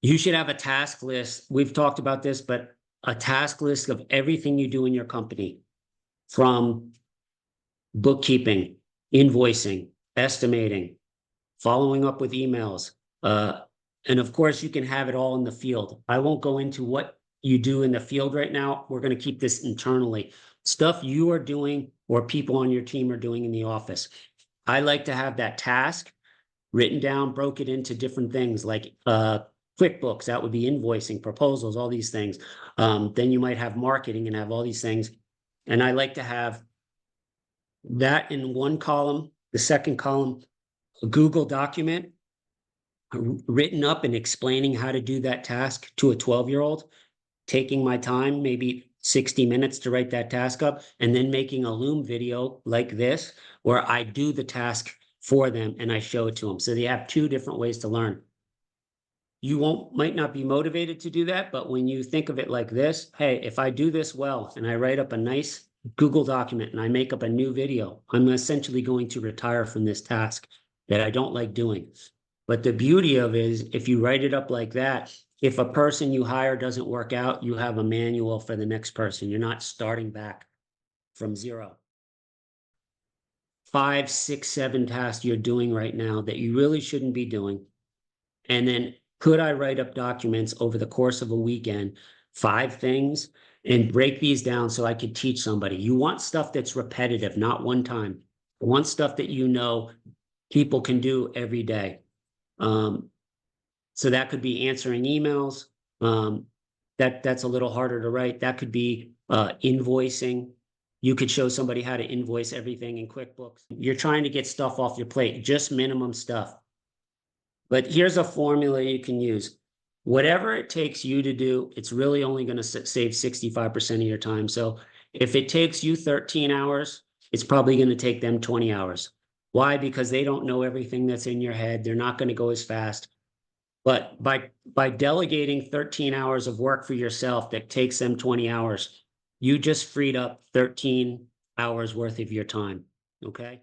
You should have a task list. We've talked about this, but a task list of everything you do in your company, from bookkeeping, invoicing, estimating, following up with emails. And of course, you can have it all in the field. I won't go into what you do in the field right now. We're going to keep this internally. Stuff you are doing or people on your team are doing in the office. I like to have that task written down, broke it into different things like QuickBooks, that would be invoicing, proposals, all these things. Then you might have marketing and have all these things. And I like to have that in one column, the second column, a Google document written up and explaining how to do that task to a 12-year-old, taking my time, maybe 60 minutes to write that task up, and then making a Loom video like this, where I do the task for them and I show it to them. So they have two different ways to learn. You might not be motivated to do that, but when you think of it like this, hey, if I do this well and I write up a nice Google document and I make up a new video, I'm essentially going to retire from this task that I don't like doing. But the beauty of it is, if you write it up like that, if a person you hire doesn't work out, you have a manual for the next person. You're not starting back from zero. 5, 6, 7 tasks you're doing right now that you really shouldn't be doing. And then could I write up documents over the course of a weekend, 5 things, and break these down so I could teach somebody? You want stuff that's repetitive, not one time. You want stuff that you know people can do every day. So that could be answering emails. That's a little harder to write. That could be invoicing. You could show somebody how to invoice everything in QuickBooks. You're trying to get stuff off your plate, just minimum stuff. But here's a formula you can use. Whatever it takes you to do, it's really only going to save 65% of your time. So if it takes you 13 hours, it's probably going to take them 20 hours. Why? Because they don't know everything that's in your head. They're not going to go as fast. But by delegating 13 hours of work for yourself that takes them 20 hours, you just freed up 13 hours worth of your time. Okay.